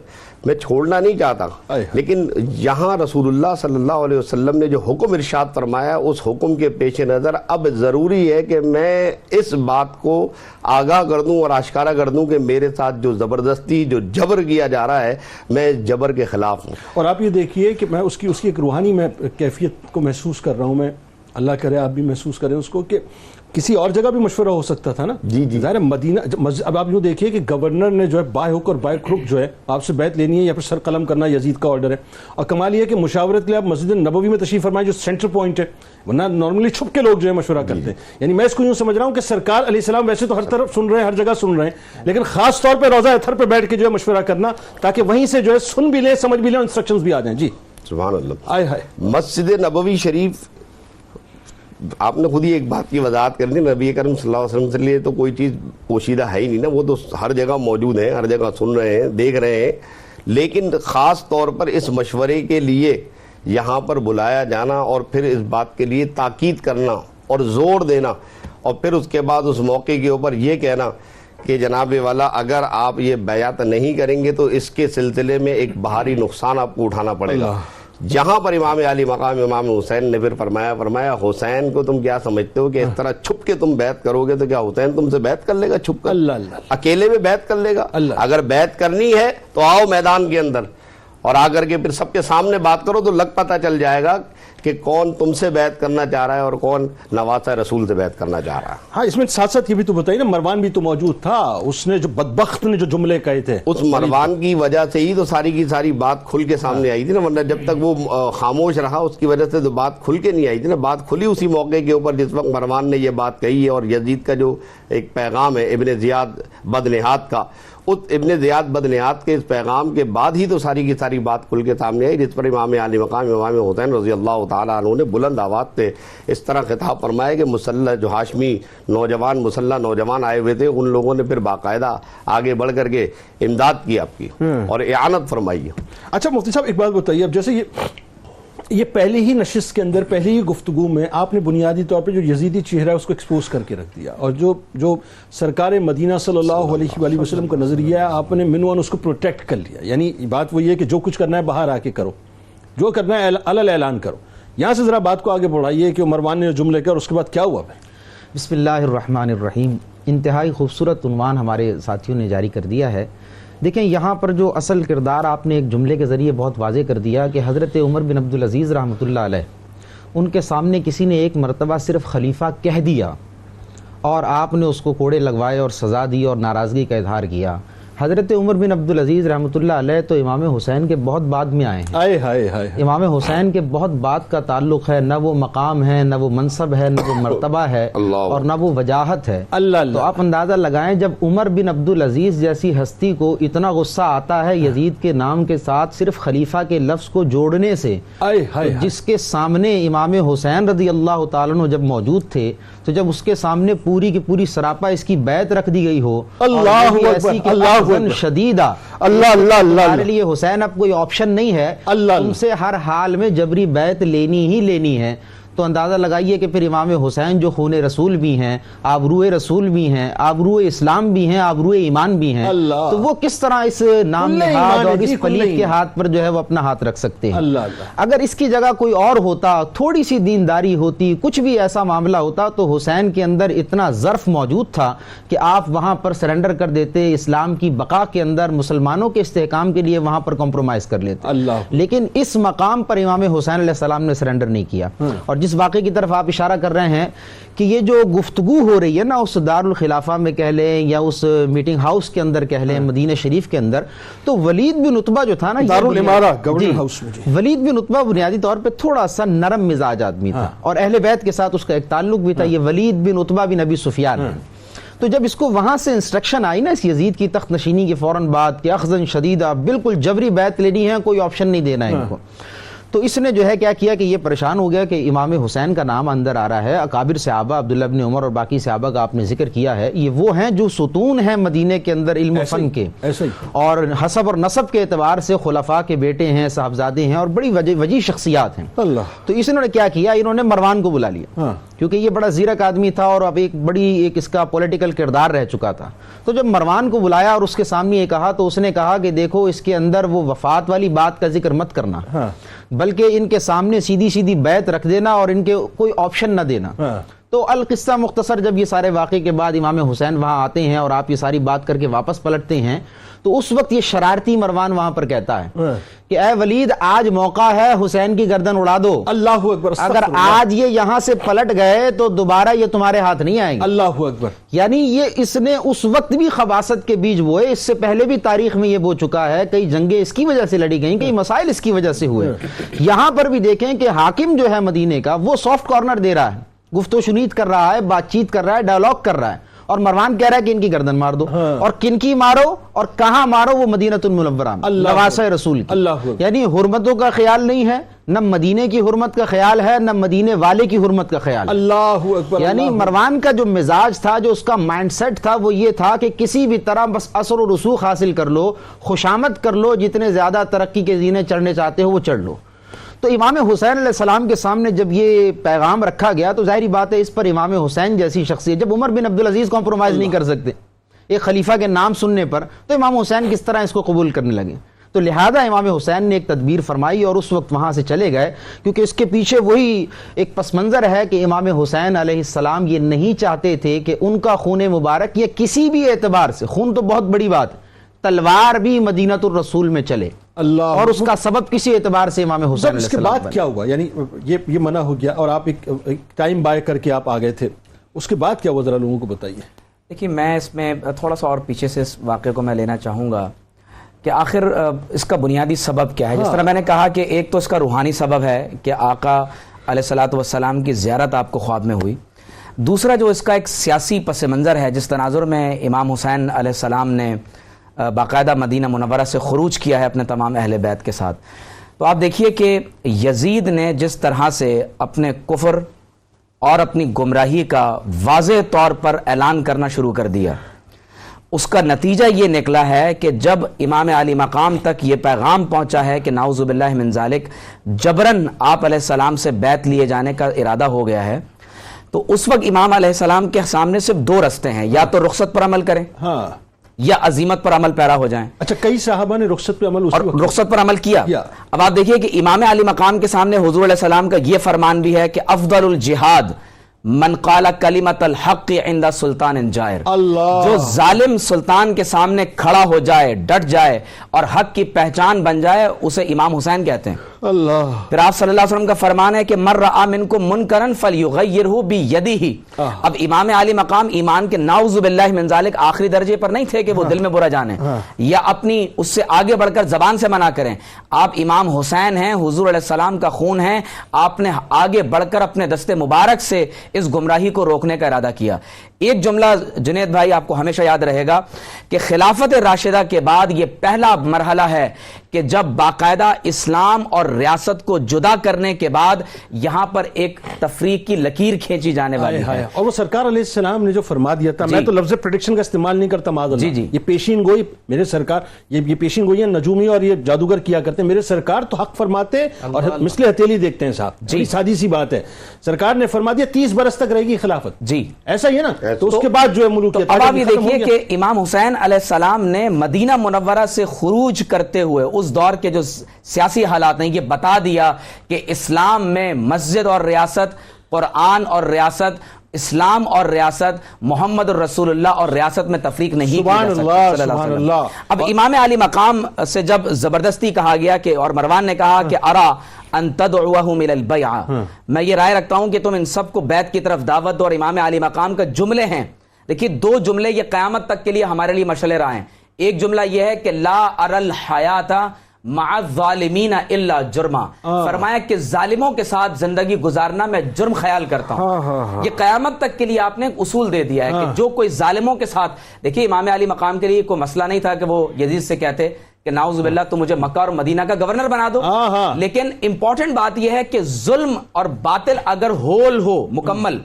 میں چھوڑنا نہیں چاہتا، لیکن یہاں رسول اللہ صلی اللہ علیہ وسلم نے جو حکم ارشاد فرمایا اس حکم کے پیش نظر اب ضروری ہے کہ میں اس بات کو آگاہ کر دوں اور آشکارا کر دوں کہ میرے ساتھ جو زبردستی جو جبر کیا جا رہا ہے میں جبر کے خلاف ہوں۔ اور آپ یہ دیکھیے کہ میں اس کی ایک روحانی میں کیفیت کو محسوس کر رہا ہوں، میں اللہ کرے آپ بھی محسوس کریں اس کو، کہ کسی اور جگہ بھی مشورہ ہو سکتا تھا نا۔ جی جی، ظاہر ہے مدینہ، اب آپ یوں دیکھیے کہ گورنر نے جو ہے بائے ہک اور بائے کھرک جو ہے آپ سے بیعت لینی ہے یا پھر سر قلم کرنا یزید کا آرڈر ہے، اور کمال یہ ہے کہ مشاورت کے لیے آپ مسجد نبوی میں تشریف فرمائیں جو سینٹر پوائنٹ ہے، ورنہ نارملی چھپ کے لوگ جو ہے مشورہ کرتے ہیں۔ یعنی میں اس کو یوں سمجھ رہا ہوں کہ سرکار علیہ السلام ویسے تو ہر طرف سن رہے ہیں، ہر جگہ سن رہے ہیں، لیکن خاص طور پہ روضہ اطہر پہ بیٹھ کے جو ہے مشورہ کرنا تاکہ وہیں سے جو ہے سن بھی لیں، سمجھ بھی لیں، انسٹرکشنز بھی آ جائیں۔ جی سبحان اللہ۔ آئے ہائے، مسجد نبوی شریف، آپ نے خود ہی ایک بات کی وضاحت کر دی، نبی کریم صلی اللہ علیہ وسلم کے لیے تو کوئی چیز پوشیدہ ہے ہی نہیں نا، وہ تو ہر جگہ موجود ہیں، ہر جگہ سن رہے ہیں، دیکھ رہے ہیں، لیکن خاص طور پر اس مشورے کے لیے یہاں پر بلایا جانا اور پھر اس بات کے لیے تاکید کرنا اور زور دینا، اور پھر اس کے بعد اس موقع کے اوپر یہ کہنا کہ جناب والا اگر آپ یہ بیعت نہیں کریں گے تو اس کے سلسلے میں ایک بھاری نقصان آپ کو اٹھانا پڑے گا۔ جہاں پر امام علی مقام امام حسین نے پھر فرمایا حسین کو تم کیا سمجھتے ہو کہ اس طرح چھپ کے تم بیعت کرو گے تو کیا حسین تم سے بیعت کر لے گا چھپ کر؟ اللہ، اکیلے میں بیعت کر لے گا؟ اگر بیعت کرنی ہے تو آؤ میدان کے اندر اور آ کر کے پھر سب کے سامنے بات کرو تو لگ پتہ چل جائے گا کہ کون تم سے بیعت کرنا چاہ رہا ہے اور کون نواسہ رسول سے بیعت کرنا چاہ رہا ہے۔ ہاں، اس میں ساتھ ساتھ یہ بھی تو بتائیے نا، مروان بھی تو موجود تھا، اس نے جو بدبخت نے جو جملے کہے تھے، اس مروان کی وجہ سے ہی تو ساری کی ساری بات کھل کے سامنے آئی تھی نا، ورنہ جب تک وہ خاموش رہا اس کی وجہ سے تو بات کھل کے نہیں آئی تھی نا۔ بات کھلی اسی موقع کے اوپر جس وقت مروان نے یہ بات کہی ہے، اور یزید کا جو ایک پیغام ہے ابن زیاد بدنہاد کا، اس ابن زیاد بدنہاد کے اس پیغام کے بعد ہی تو ساری کی ساری بات کھل کے سامنے آئی، جس پر امام علی مقام امام حسین رضی اللہ تعالیٰ عنہ نے بلند آواز سے اس طرح خطاب فرمایا کہ مسلح جو ہاشمی مسلح نوجوان آئے ہوئے تھے ان لوگوں نے پھر باقاعدہ آگے بڑھ کر کے امداد کی آپ کی اور اعانت فرمائی۔ اچھا مفتی صاحب ایک بات بتائیے، اب جیسے یہ پہلے ہی نشست کے اندر، پہلے ہی گفتگو میں آپ نے بنیادی طور پہ جو یزیدی چہرہ ہے اس کو ایکسپوز کر کے رکھ دیا، اور جو سرکار مدینہ صلی اللہ علیہ وآلہ وسلم کا نظریہ ہے آپ نے منوان اس کو پروٹیکٹ کر لیا۔ یعنی بات وہی ہے کہ جو کچھ کرنا ہے باہر آ کے کرو، جو کرنا ہے علل اعلان کرو۔ یہاں سے ذرا بات کو آگے بڑھائیے کہ مروان نے جملے کہا اور اس کے بعد کیا ہوا؟ بسم اللہ الرحمن الرحیم۔ انتہائی خوبصورت عنوان ہمارے ساتھیوں نے جاری کر دیا ہے۔ دیکھیں یہاں پر جو اصل کردار آپ نے ایک جملے کے ذریعے بہت واضح کر دیا کہ حضرت عمر بن عبدالعزیز رحمۃ اللہ علیہ، ان کے سامنے کسی نے ایک مرتبہ صرف خلیفہ کہہ دیا اور آپ نے اس کو کوڑے لگوائے اور سزا دی اور ناراضگی کا اظہار کیا۔ حضرت عمر بن عبدالعزیز رحمۃ اللہ علیہ تو امام حسین کے بہت بعد میں آئے ہیں، امام حسین کے بہت بعد کا تعلق ہے، نہ وہ مقام ہے، نہ وہ منصب ہے، نہ وہ مرتبہ ہے اور نہ وہ وجاہت ہے۔ تو آپ اندازہ لگائیں جب عمر بن عبدالعزیز جیسی ہستی کو اتنا غصہ آتا ہے یزید کے نام کے ساتھ صرف خلیفہ کے لفظ کو جوڑنے سے، جس کے سامنے امام حسین رضی اللہ تعالیٰ عنہ جب موجود تھے، تو جب اس کے سامنے پوری کی پوری سراپا اس کی بیعت رکھ دی گئی ہو، شدیدہ، ہمارے لیے حسین اب کوئی آپشن نہیں ہے، تم سے ہر حال میں جبری بیعت لینی ہی لینی ہے، تو اندازہ لگائیے کہ پھر امام حسین جو خون رسول بھی ہیں، آبروئے رسول بھی ہیں، آبروئے اسلام بھی ہیں، آبروئے ایمان بھی ہیں، تو وہ کس طرح اس نام نہاد اور اس پلیت کے ہاتھ پر جو ہے وہ اپنا ہاتھ رکھ سکتے ہیں؟ اگر اس کی جگہ کوئی اور ہوتا، تھوڑی سی دینداری ہوتی، کچھ بھی ایسا معاملہ ہوتا، تو حسین کے اندر اتنا ظرف موجود تھا کہ آپ وہاں پر سرنڈر کر دیتے، اسلام کی بقا کے اندر مسلمانوں کے استحکام کے لیے وہاں پر کمپرومائز کر لیتے۔ لیکن اس مقام پر امام حسین علیہ السلام نے سرنڈر نہیں کیا۔ اور جس واقعے کی طرف آپ اشارہ کر رہے ہیں کہ یہ جو گفتگو ہو رہی ہے نا اس دارالخلافہ میں کہہ لیں یا اس میٹنگ ہاؤس کے اندر کہہ لیں، مدینہ شریف کے اندر، تو ولید بن عتبہ جو تھا نا، دارالامارہ گورنر ہاؤس میں، ولید بن عتبہ بنیادی طور پہ تھوڑا سا نرم مزاج آدمی تھا اور اہل بیت کے ساتھ اس کا ایک تعلق بھی تھا۔ یہ ولید بن عتبہ بن ابی سفیان ہے۔ تو جب اس کو وہاں سے انسٹرکشن آئی نا اس یزید کی تخت نشینی کے فوراً بعد کہ اخذن شدیدہ، بالکل جبری بیعت لینی ہے، کوئی آپشن نہیں دینا ہے ان کو، تو اس نے جو ہے کیا کیا کہ یہ پریشان ہو گیا کہ امام حسین کا نام اندر آ رہا ہے، اکابر صحابہ عبداللہ بن عمر اور باقی صحابہ کا آپ نے ذکر کیا ہے، یہ وہ ہیں جو ستون ہیں مدینے کے اندر علم و فن کے، اور حسب اور نسب کے اعتبار سے خلفاء کے بیٹے ہیں، صاحبزادے ہیں اور بڑی وجیح شخصیات ہیں۔ تو اس نے کیا کیا، انہوں نے مروان کو بلا لیا کیونکہ یہ بڑا زیرک آدمی تھا اور اب ایک اس کا پولیٹیکل کردار رہ چکا تھا۔ تو جب مروان کو بلایا اور اس کے سامنے یہ کہا تو اس نے کہا کہ دیکھو اس کے اندر وہ وفات والی بات کا ذکر مت کرنا، بلکہ ان کے سامنے سیدھی سیدھی بیعت رکھ دینا اور ان کے کوئی آپشن نہ دینا۔ تو القصہ مختصر، جب یہ سارے واقعے کے بعد امام حسین وہاں آتے ہیں اور آپ یہ ساری بات کر کے واپس پلٹتے ہیں، تو اس وقت یہ شرارتی مروان وہاں پر کہتا ہے کہ اے ولید، آج موقع ہے، حسین کی گردن اڑا دو۔ اللہ اکبر! اگر آج یہ یہاں سے پلٹ گئے تو دوبارہ یہ تمہارے ہاتھ نہیں آئیں گے۔ اللہ اکبر! یعنی یہ اس نے اس وقت بھی خباثت کے بیج بوئے، اس سے پہلے بھی تاریخ میں یہ بو چکا ہے، کئی جنگیں اس کی وجہ سے لڑی گئیں، کئی مسائل اس کی وجہ سے ہوئے۔ یہاں پر بھی دیکھیں کہ حاکم جو ہے مدینے کا، وہ سافٹ کارنر دے رہا ہے، گفت و شنید کر رہا ہے، بات چیت کر رہا ہے، ڈائلاگ کر رہا ہے، اور مروان کہہ رہا ہے کہ ان کی گردن مار دو، اور کن کی مارو اور کہاں مارو، وہ مدینہ المنورہ میں، نواسہ رسول کی۔ یعنی حرمتوں کا خیال نہیں ہے، نہ مدینے کی حرمت کا خیال ہے، نہ مدینے والے کی حرمت کا خیال۔ اللہ اکبر! یعنی مروان کا جو مزاج تھا، جو اس کا مائنڈ سیٹ تھا، وہ یہ تھا کہ کسی بھی طرح بس اثر و رسوخ حاصل کر لو، خوشامد کر لو، جتنے زیادہ ترقی کے زینے چڑھنے چاہتے ہو وہ چڑھ لو۔ تو امام حسین علیہ السلام کے سامنے جب یہ پیغام رکھا گیا تو ظاہری بات ہے اس پر امام حسین جیسی شخصیت، جب عمر بن عبدالعزیز کمپرومائز نہیں کر سکتے ایک خلیفہ کے نام سننے پر، تو امام حسین کس طرح اس کو قبول کرنے لگے؟ تو لہذا امام حسین نے ایک تدبیر فرمائی اور اس وقت وہاں سے چلے گئے، کیونکہ اس کے پیچھے وہی ایک پس منظر ہے کہ امام حسین علیہ السلام یہ نہیں چاہتے تھے کہ ان کا خون مبارک یا کسی بھی اعتبار سے، خون تو بہت بڑی بات ہے، تلوار بھی مدینہ الرسول میں چلے، اور اس کا سبب کسی اعتبار سے امام حسین علیہ السلام۔ اس کے بعد کیا ہوا؟ یعنی یہ منع ہو گیا اور آپ ایک ٹائم بائی کر کے آپ آ گئے تھے، اس کے بعد کیا ہوا ذرا لوگوں کو بتائیے۔ دیکھیے، میں اس میں تھوڑا سا اور پیچھے سے اس واقعے کو میں لینا چاہوں گا کہ آخر اس کا بنیادی سبب کیا ہے۔ جس طرح میں نے کہا کہ ایک تو اس کا روحانی سبب ہے کہ آقا علیہ الصلوۃ والسلام کی زیارت آپ کو خواب میں ہوئی، دوسرا جو اس کا ایک سیاسی پس منظر ہے، جس تناظر میں امام حسین علیہ السلام نے باقاعدہ مدینہ منورہ سے خروج کیا ہے اپنے تمام اہل بیت کے ساتھ۔ تو آپ دیکھیے کہ یزید نے جس طرح سے اپنے کفر اور اپنی گمراہی کا واضح طور پر اعلان کرنا شروع کر دیا، اس کا نتیجہ یہ نکلا ہے کہ جب امام علی مقام تک یہ پیغام پہنچا ہے کہ نعوذ باللہ من ذالک جبراً آپ علیہ السلام سے بیعت لیے جانے کا ارادہ ہو گیا ہے، تو اس وقت امام علیہ السلام کے سامنے صرف دو رستے ہیں، یا تو رخصت پر عمل کریں یا عزیمت پر عمل پیرا ہو جائیں۔ اچھا، کئی صحابہ نے رخصت پر عمل رخصت پر عمل کیا۔ اب آپ دیکھیے کہ امام علی مقام کے سامنے حضور علیہ السلام کا یہ فرمان بھی ہے کہ افضل الجہاد من قال کلمت الحق عند سلطان جائر، جو ظالم سلطان کے سامنے کھڑا ہو جائے، ڈٹ جائے اور حق کی پہچان بن جائے، اسے امام حسین کہتے ہیں۔ پھر آپ صلی اللہ علیہ وسلم کا فرمان ہے کہ من رأى منکم منکرا فلیغیرہ بیدہ۔ اب امام علی مقام ایمان کے نعوذ باللہ من ذالک آخری درجے پر نہیں تھے کہ وہ دل میں برا جانیں یا اپنی اس سے آگے بڑھ کر زبان سے منع کریں، آپ امام حسین ہیں، حضور علیہ السلام کا خون ہے، آپ نے آگے بڑھ کر اپنے دست مبارک سے اس گمراہی کو روکنے کا ارادہ کیا۔ ایک جملہ جنید بھائی آپ کو ہمیشہ یاد رہے گا کہ خلافت راشدہ کے بعد یہ پہلا مرحلہ ہے کہ جب باقاعدہ اسلام اور ریاست کو جدا کرنے کے بعد یہاں پر ایک تفریق کی لکیر کھینچی جانے والی ہے. اور وہ سرکار علیہ السلام نے جو فرما دیا تھا, میں تو لفظ پریڈکشن کا استعمال نہیں کرتا معاذ اللہ, یہ پیشین گوئی میرے سرکار, یہ پیشین گوئی نجومی اور یہ جادوگر کیا کرتے ہیں, میرے سرکار تو حق فرماتے اور مثل ہتھیلی دیکھتے ہیں صاحب. جی سادی سی بات ہے, سرکار نے فرما دیا 30 برس تک رہے گی خلافت. جی ایسا ہی ہے نا, تو اس کے بعد جو ہے ملوکیت. اب آپ یہ دیکھیے کہ امام حسین علیہ السلام نے مدینہ منورہ سے خروج کرتے ہوئے اس دور کے جو سیاسی حالات ہیں یہ بتا دیا کہ اسلام میں مسجد اور ریاست, قرآن اور ریاست, اسلام اور ریاست, محمد الرسول اللہ اور ریاست میں تفریق نہیں کی جا سکتی. سبحان اللہ. اب امام علی مقام سے جب زبردستی کہا گیا کہ, اور مروان نے کہا کہ ارا ان تدعوہم الی البیع, میں یہ رائے رکھتا ہوں کہ تم ان سب کو بیعت کی طرف دعوت دو. اور امام علی مقام کا جملے ہیں, دیکھیے 2 جملے یہ قیامت تک کے لیے ہمارے لیے مشعل راہ ہیں. ایک جملہ یہ ہے کہ لا اری الحیات مع الظالمین الا جرما, فرمایا کہ ظالموں کے ساتھ زندگی گزارنا میں جرم خیال کرتا ہوں. یہ قیامت تک کے لیے آپ نے اصول دے دیا ہے کہ جو کوئی ظالموں کے ساتھ, دیکھیے امام علی مقام کے لیے کوئی مسئلہ نہیں تھا کہ وہ یزید سے کہتے کہ نعوذ باللہ تو مجھے مکہ اور مدینہ کا گورنر بنا دو, لیکن امپورٹنٹ بات یہ ہے کہ ظلم اور باطل اگر ہول ہو مکمل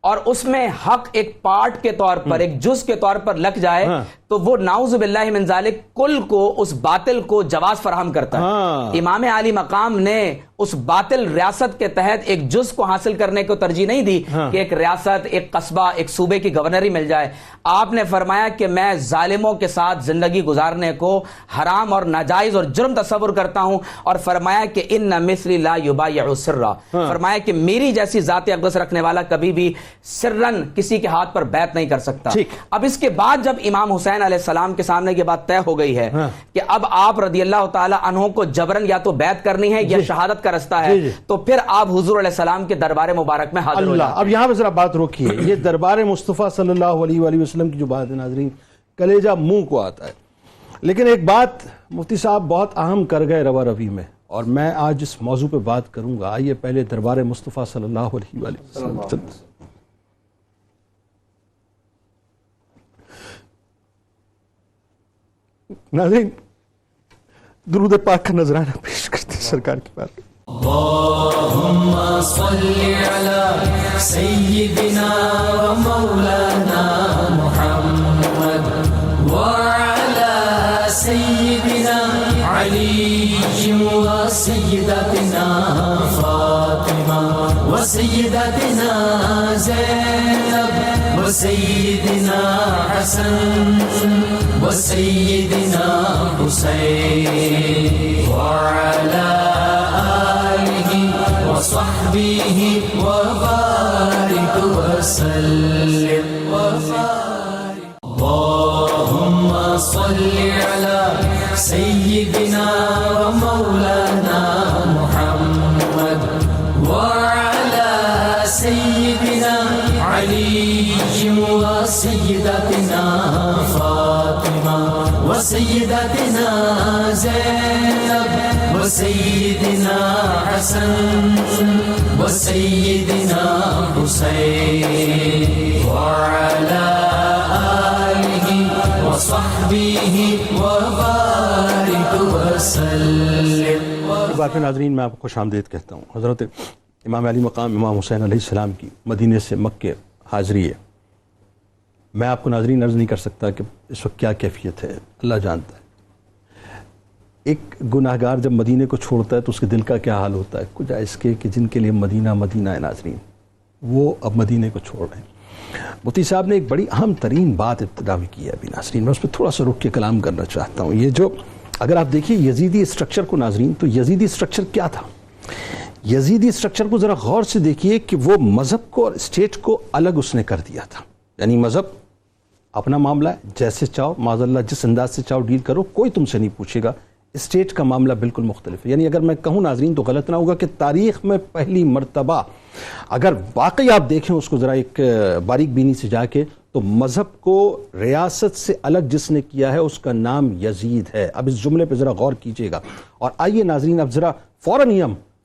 اور اس میں حق ایک پارٹ کے طور پر, ایک جز کے طور پر لگ جائے تو وہ نعوذ باللہ من ذالک کل کو, اس باطل کو جواز فراہم کرتا ہے. امام علی مقام نے اس باطل ریاست کے تحت ایک جز کو حاصل کرنے کو ترجیح نہیں دی کہ ایک ریاست, ایک قصبہ, ایک صوبے کی گورنری مل جائے. آپ نے فرمایا کہ میں ظالموں کے ساتھ زندگی گزارنے کو حرام اور ناجائز اور جرم تصور کرتا ہوں, اور فرمایا کہ ان مثلی لا یبایع سرا, فرمایا کہ میری جیسی ذات اقدس رکھنے والا کبھی بھی سرن کسی کے ہاتھ پر بیعت نہیں کر سکتا. اب اس کے بعد جب امام حسین علیہ السلام کے سامنے یہ بات طے ہو گئی ہے کہ اب آپ رضی اللہ تعالی عنہ کو جبرن یا تو بیعت کرنی ہے یا شہادت کا رستہ ہے, تو پھر آپ حضور علیہ السلام کے دربار مبارک میں حاضر ہو جائیں. اب یہاں پہ ذرا بات روکیے, یہ دربار مصطفیٰ صلی اللہ علیہ وآلہ وسلم کی جو بات ہے ناظرین, کلیجہ منہ کو آتا ہے. لیکن ایک بات مفتی صاحب بہت اہم کر گئے روا روی میں, اور میں آج اس موضوع پہ بات کروں گا. آئیے پہلے دربار مصطفیٰ صلی اللہ علیہ وآلہ وسلم. ناظرین درود پاک کا نذرانہ پیش کرتے ہیں سرکار کی بات. اللہم صلی علی سیدنا و مولانا محمد وعلی سیدنا علی و سیدتنا فاطمہ و سیدتنا زینب و سیدنا حسن و سیدنا حسین وعلی وصحبه وبارك وسلم وبارك. اللهم صل على سيدنا ومولانا محمد وعلى سيدنا علي وسيدتنا فاطمة وسيدتنا زينب وسيدنا حسن وسيدنا حسين وعلى آله وصحبه وبارك وسلم. بات میں ناظرین میں آپ کو خوش آمدید کہتا ہوں. حضرت امام علی مقام امام حسین علیہ السلام کی مدینے سے مکے حاضری ہے. میں آپ کو ناظرین عرض نہیں کر سکتا کہ اس وقت کیا کیفیت ہے, اللہ جانتا ہے. ایک گناہگار جب مدینے کو چھوڑتا ہے تو اس کے دل کا کیا حال ہوتا ہے. کچھ اس کے کہ جن کے لیے مدینہ مدینہ ہے ناظرین, وہ اب مدینے کو چھوڑ رہے ہیں. مفتی صاحب نے ایک بڑی اہم ترین بات ابتدا میں کی ہے ابھی ناظرین, میں اس پہ تھوڑا سا رک کے کلام کرنا چاہتا ہوں. یہ جو اگر آپ دیکھیے یزیدی اسٹرکچر کو ناظرین, تو یزیدی اسٹرکچر کیا تھا. یزیدی اسٹرکچر کو ذرا غور سے دیکھیے کہ وہ مذہب کو اور اسٹیٹ کو الگ اس نے کر دیا تھا. یعنی مذہب اپنا معاملہ ہے, جیسے چاہو معاذ اللہ جس انداز سے چاہو ڈیل کرو, کوئی تم سے نہیں پوچھے گا. اسٹیٹ کا معاملہ بالکل مختلف ہے. یعنی اگر میں کہوں ناظرین تو غلط نہ ہوگا کہ تاریخ میں پہلی مرتبہ اگر واقعی آپ دیکھیں اس کو ذرا ایک باریک بینی سے جا کے, تو مذہب کو ریاست سے الگ جس نے کیا ہے اس کا نام یزید ہے. اب اس جملے پہ ذرا غور کیجئے گا, اور آئیے ناظرین اب ذرا فوراً ہی ہم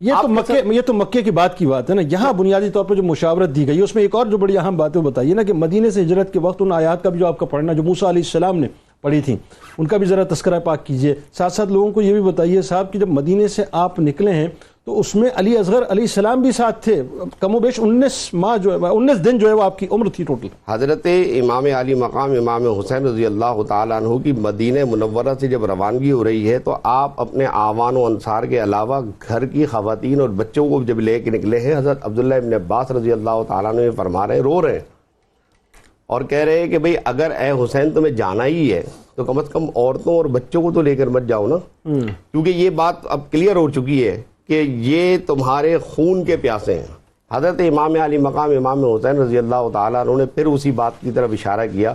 یہ تو مکے کی بات ہے نا. یہاں بنیادی طور پر جو مشاورت دی گئی اس میں ایک اور جو بڑی اہم بات ہے وہ بتائیے نا کہ مدینے سے ہجرت کے وقت ان آیات کا بھی جو آپ کا پڑھنا جو موسیٰ علیہ السلام نے پڑھی تھی ان کا بھی ذرا تذکرہ پاک کیجئے. ساتھ ساتھ لوگوں کو یہ بھی بتائیے صاحب کہ جب مدینے سے آپ نکلے ہیں تو اس میں علی اصغر علیہ السلام بھی ساتھ تھے. کم و بیش 19 دن جو ہے وہ آپ کی عمر تھی ٹوٹل. حضرت امام علی مقام امام حسین رضی اللہ تعالیٰ عنہ کی مدینہ منورہ سے جب روانگی ہو رہی ہے تو آپ اپنے آوان و انصار کے علاوہ گھر کی خواتین اور بچوں کو جب لے کے نکلے ہیں. حضرت عبداللہ ابن عباس رضی اللہ تعالیٰ عنہ فرما رہے ہیں، رو رہے ہیں اور کہہ رہے ہیں کہ بھئی اگر اے حسین تمہیں جانا ہی ہے تو کم از کم عورتوں اور بچوں کو تو لے کر مت جاؤ نا، کیونکہ یہ بات اب کلیئر ہو چکی ہے کہ یہ تمہارے خون کے پیاسے ہیں. حضرت امام علی مقام امام حسین رضی اللہ تعالیٰ عنہ نے پھر اسی بات کی طرف اشارہ کیا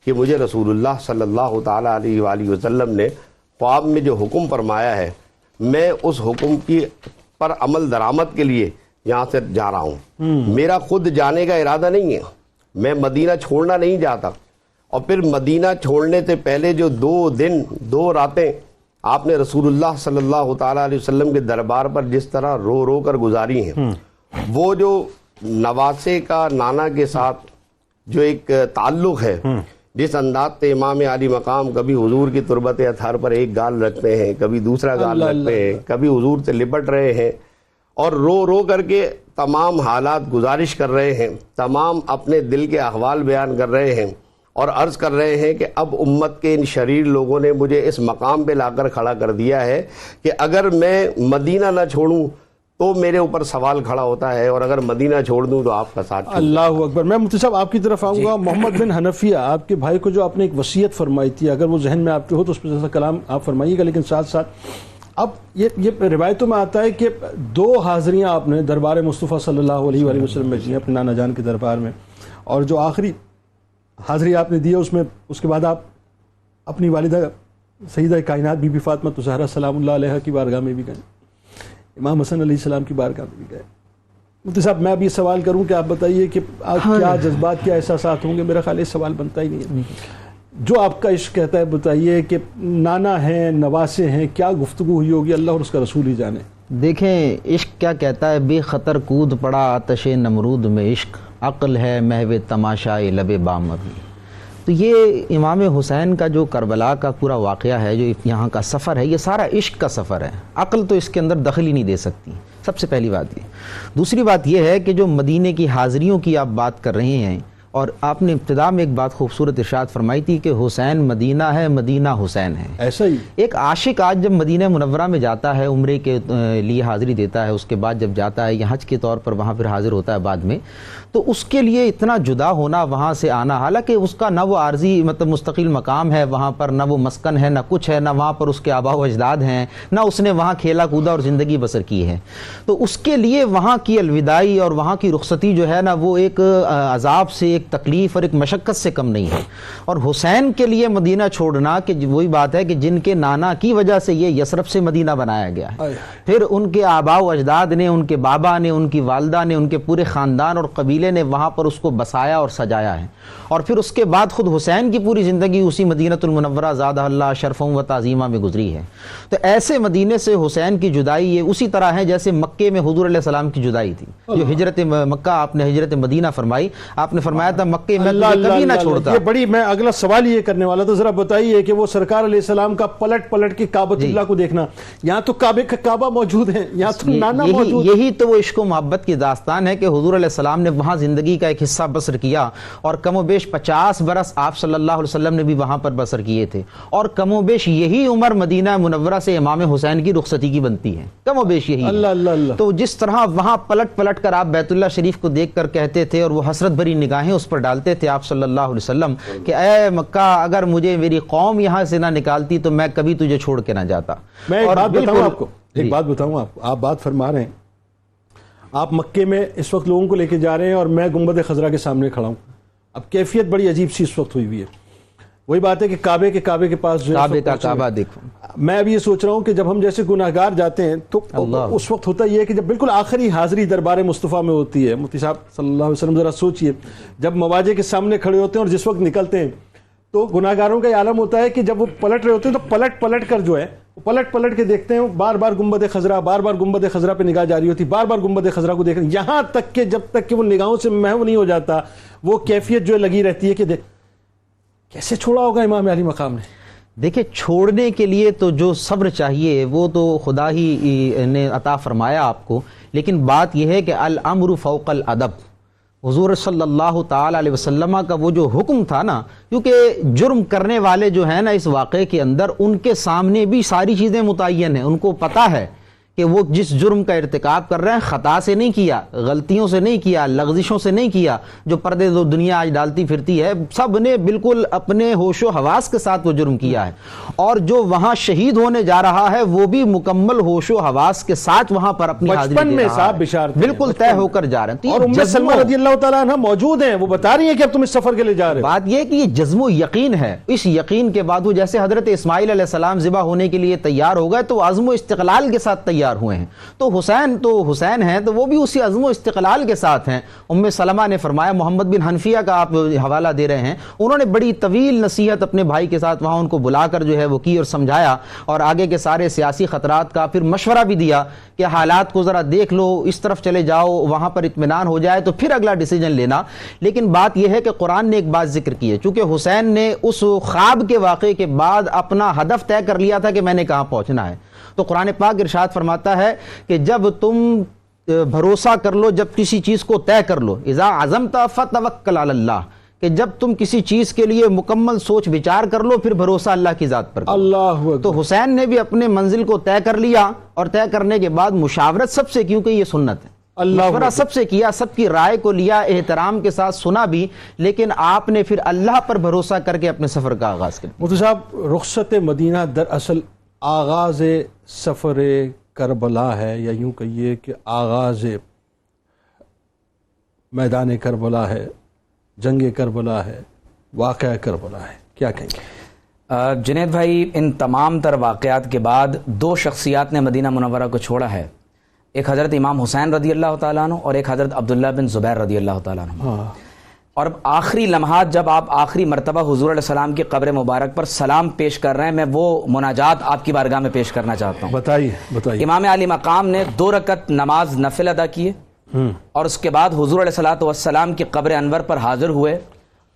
کہ مجھے رسول اللہ صلی اللہ تعالیٰ علیہ وآلہ وسلم نے خواب میں جو حکم فرمایا ہے میں اس حکم کی پر عمل درآمد کے لیے یہاں سے جا رہا ہوں. میرا خود جانے کا ارادہ نہیں ہے، میں مدینہ چھوڑنا نہیں چاہتا. اور پھر مدینہ چھوڑنے سے پہلے جو 2 دن 2 راتیں آپ نے رسول اللہ صلی اللہ تعالیٰ علیہ وسلم کے دربار پر جس طرح رو رو کر گزاری ہیں، وہ جو نواسے کا نانا کے ساتھ جو ایک تعلق ہے، جس انداز سے امام علی مقام کبھی حضور کی تربت اطہر پر ایک گال رکھتے ہیں، کبھی دوسرا گال رکھتے ہیں، کبھی حضور سے لپٹ رہے ہیں اور رو رو کر کے تمام حالات گزارش کر رہے ہیں، تمام اپنے دل کے احوال بیان کر رہے ہیں اور عرض کر رہے ہیں کہ اب امت کے ان شریر لوگوں نے مجھے اس مقام پہ لا کر کھڑا کر دیا ہے کہ اگر میں مدینہ نہ چھوڑوں تو میرے اوپر سوال کھڑا ہوتا ہے اور اگر مدینہ چھوڑ دوں تو آپ کا ساتھ. اللہ اکبر. میں مفتی صاحب آپ کی طرف آؤں گا. محمد بن حنفیہ آپ کے بھائی کو جو آپ نے ایک وصیت فرمائی تھی، اگر وہ ذہن میں آپ کے ہو تو اس پہ جیسا کلام آپ فرمائیے گا، لیکن ساتھ ساتھ اب یہ روایتوں میں آتا ہے کہ 2 حاضریاں آپ نے دربار مصطفیٰ صلی اللہ علیہ وآلہ وسلم میں کی اپنے نانا جان کے دربار میں، اور جو آخری حاضری آپ نے دی ہے اس کے بعد آپ اپنی والدہ سیدہ کائنات بی بی فاطمہ الزہرا سلام اللہ علیہ کی بارگاہ میں بھی گئے، امام حسن علیہ السلام کی بارگاہ میں بھی گئے. مفتی صاحب میں اب یہ سوال کروں کہ آپ بتائیے کہ کیا جذبات کیا احساسات ہوں گے؟ میرا خیال اس سوال بنتا ہی نہیں ہے. جو آپ کا عشق کہتا ہے بتائیے کہ نانا ہیں نواسے ہیں، کیا گفتگو ہوئی ہوگی، اللہ اور اس کا رسول ہی جانے. دیکھیں عشق کیا کہتا ہے، بے خطر کود پڑا آتش نمرود میں عشق، عقل ہے محو تماشائے لب بام ابھی. تو یہ امام حسین کا جو کربلا کا پورا واقعہ ہے، جو یہاں کا سفر ہے، یہ سارا عشق کا سفر ہے. عقل تو اس کے اندر دخل ہی نہیں دے سکتی، سب سے پہلی بات یہ. دوسری بات یہ ہے کہ جو مدینے کی حاضریوں کی آپ بات کر رہے ہیں، اور آپ نے ابتدا میں ایک بات خوبصورت ارشاد فرمائی تھی کہ حسین مدینہ ہے، مدینہ حسین ہے. ایسا ہی ایک عاشق آج جب مدینہ منورہ میں جاتا ہے، عمرے کے لیے حاضری دیتا ہے، اس کے بعد جب جاتا ہے یا حج کے طور پر وہاں پھر حاضر ہوتا ہے بعد میں، تو اس کے لیے اتنا جدا ہونا، وہاں سے آنا، حالانکہ اس کا نہ وہ عارضی مطلب مستقل مقام ہے وہاں پر، نہ وہ مسکن ہے، نہ کچھ ہے، نہ وہاں پر اس کے آبا و اجداد ہیں، نہ اس نے وہاں کھیلا کودا اور زندگی بسر کی ہے. تو اس کے لیے وہاں کی الوداعی اور وہاں کی رخصتی جو ہے نا، وہ ایک عذاب سے، ایک تکلیف اور ایک مشقت سے کم نہیں ہے. اور حسین کے لیے مدینہ چھوڑنا، کہ وہی بات ہے کہ جن کے نانا کی وجہ سے یہ یثرب سے مدینہ بنایا گیا ہے، پھر ان کے آبا و اجداد نے، ان کے بابا نے، ان کی والدہ نے، ان کے پورے خاندان اور قبیلے نے وہاں پر اس کو بسایا اور سجایا ہے. اور پھر اس کے بعد خود حسین کی پوری زندگی اسی مدینۃ المنورہ زادہ اللہ شرفوں و تعظیمہ میں گزری ہے. تو ایسے مدینے سے حسین کی جدائی یہ اسی طرح ہے جیسے مکے میں حضور علیہ السلام کی جدائی تھی. جو ہجرت مکہ آپ نے ہجرت مدینہ فرمائی، آپ نے فرمایا تھا مکے میں کبھی نہ چھوڑتا. یہ بڑی، میں اگلا سوال یہ کرنے والا تھا، ذرا بتائیے کہ وہ سرکار علیہ السلام کا پلٹ پلٹ کے کعبۃ اللہ کو دیکھنا، یہاں تو کعبے کا کعبہ موجود ہے، یہاں تو نانا موجود. یہی تو وہ عشق و محبت کی داستان ہے کہ حضور علیہ السلام نے وہاں زندگی کا ایک حصہ بسر کیا، اور کم و بیش 50 برس آپ صلی اللہ علیہ وسلم نے بھی وہاں پر بسر کیے تھے، اور کم و بیش یہی عمر مدینہ منورہ سے امام حسین کی رخصتی کی بنتی ہے، کم و بیش یہی. اللہ اللہ اللہ. تو جس طرح وہاں پلٹ پلٹ کر آپ بیت اللہ شریف کو دیکھ کر کہتے تھے اور وہ حسرت بھری نگاہیں اس پر ڈالتے تھے آپ صلی اللہ علیہ وسلم کہ اے مکہ، اگر مجھے میری قوم یہاں سے نہ نکالتی تو میں کبھی تجھے چھوڑ کے نہ جاتا. میں ایک بات بتاؤں آپ کو، ایک بات بتاؤں آپ بات فرما رہے ہیں، آپ مکے میں اس وقت لوگوں کو لے کے جا رہے ہیں اور میں گنبد خضرا کے سامنے کھڑا ہوں. اب کیفیت بڑی عجیب سی اس وقت ہوئی ہے. وہی بات ہے کہ کعبے کے پاس جو کعبے کا کعبہ دیکھو. میں اب یہ سوچ رہا ہوں کہ جب ہم جیسے گناہگار جاتے ہیں تو اس وقت ہوتا یہ ہے کہ جب بالکل آخری حاضری دربار مصطفیٰ میں ہوتی ہے، مفتی صاحب صلی اللہ علیہ وسلم ذرا سوچئے، جب مواجہ کے سامنے کھڑے ہوتے ہیں اور جس وقت نکلتے ہیں تو گناہگاروں کا یہ عالم ہوتا ہے کہ جب وہ پلٹ رہے ہوتے ہیں تو پلٹ کر جو ہے پلٹ پلٹ کے دیکھتے ہیں، بار بار گنبد خضرا، بار بار گنبد خضرا پہ نگاہ جاری ہوتی، بار بار گنبد خضرا کو دیکھ رہے ہیں، یہاں تک کہ جب تک کہ وہ نگاہوں سے محو نہیں ہو جاتا وہ کیفیت جو لگی رہتی ہے کہ کیسے چھوڑا ہوگا امام علی مقام نے. دیکھیں چھوڑنے کے لیے تو جو صبر چاہیے وہ تو خدا ہی نے عطا فرمایا آپ کو، لیکن بات یہ ہے کہ الامر فوق الادب. حضور صلی اللہ تعالی علیہ وسلم کا وہ جو حکم تھا نا، کیونکہ جرم کرنے والے جو ہیں نا اس واقعے کے اندر، ان کے سامنے بھی ساری چیزیں متعین ہیں، ان کو پتہ ہے کہ وہ جس جرم کا ارتکاب کر رہے ہیں خطا سے نہیں کیا، غلطیوں سے نہیں کیا، لغزشوں سے نہیں کیا، جو پردے جو دنیا آج ڈالتی پھرتی ہے، سب نے بالکل اپنے ہوش و حواس کے ساتھ وہ جرم کیا ہے. اور جو وہاں شہید ہونے جا رہا ہے وہ بھی مکمل ہوش و حواس کے ساتھ وہاں پر اپنی حاضری بچپن دے میں رہا صاحب ہے، بشارت بالکل طے ہو کر جا رہے ہیں. تو اور یہ ام جذبہ سلمہ رضی اللہ تعالیٰ عنہ موجود ہیں، وہ بتا رہی ہیں کہ اب تم اس سفر کے لیے جا رہے ہو. بات یہ کہ یہ جزم و یقین ہے. اس یقین کے بعد وہ جیسے حضرت اسماعیل علیہ السلام ذبح ہونے کے لیے تیار ہو گئے تو عزم و استقلال کے ساتھ تیار ہوئے ہیں. تو حسین ہیں تو وہ بھی اسی عزم و استقلال کے ساتھ ہیں. ام سلمہ نے فرمایا، محمد بن حنفیہ کا آپ حوالہ دے رہے ہیں، انہوں نے بڑی طویل نصیحت اپنے بھائی کے ساتھ وہاں ان کو بلا کر جو ہے وہ کی اور سمجھایا، اور آگے کے سارے سیاسی خطرات کا پھر مشورہ بھی دیا کہ حالات کو ذرا دیکھ لو، اس طرف چلے جاؤ، وہاں پر اطمینان ہو جائے تو پھر اگلا ڈیسیجن لینا. لیکن بات یہ ہے کہ قرآن نے ایک بات ذکر کی ہے، چونکہ حسین نے اس خواب کے واقعے کے بعد اپنا ہدف طے کر لیا تھا کہ میں نے کہاں پہنچنا ہے. تو قرآن پاک ارشاد فرماتا ہے کہ جب تم بھروسہ کر لو، جب کسی چیز کو طے کر لو، اذا عزمت فتوکل علی اللہ، کہ جب تم کسی چیز کے لیے مکمل سوچ بچار کر لو پھر بھروسہ اللہ کی ذات پر کرو. اللہ اکبر. تو حسین نے بھی اپنے منزل کو طے کر لیا، اور طے کرنے کے بعد مشاورت سب سے، کیونکہ یہ سنت ہے، مشورہ سب سے کیا، سب کی رائے کو لیا، احترام کے ساتھ سنا بھی، لیکن آپ نے پھر اللہ پر بھروسہ کر کے اپنے سفر کا آغاز کیا. مفتی صاحب، رخصت مدینہ دراصل آغاز سفر کربلا ہے، یا یوں کہیے کہ آغاز میدان کربلا ہے، جنگ کربلا ہے، واقعہ کربلا ہے، کیا کہیں گے؟ جنید بھائی، ان تمام تر واقعات کے بعد دو شخصیات نے مدینہ منورہ کو چھوڑا ہے، ایک حضرت امام حسین رضی اللہ تعالیٰ عنہ اور ایک حضرت عبداللہ بن زبیر رضی اللہ تعالیٰ عنہ. اور اب آخری لمحات جب آپ آخری مرتبہ حضور علیہ السلام کی قبر مبارک پر سلام پیش کر رہے ہیں، میں وہ مناجات آپ کی بارگاہ میں پیش کرنا چاہتا ہوں. بتائیے. امام علی مقام نے 2 رکعت نماز نفل ادا کیے، اور اس کے بعد حضور علیہ الصلوۃ والسلام کی قبر انور پر حاضر ہوئے،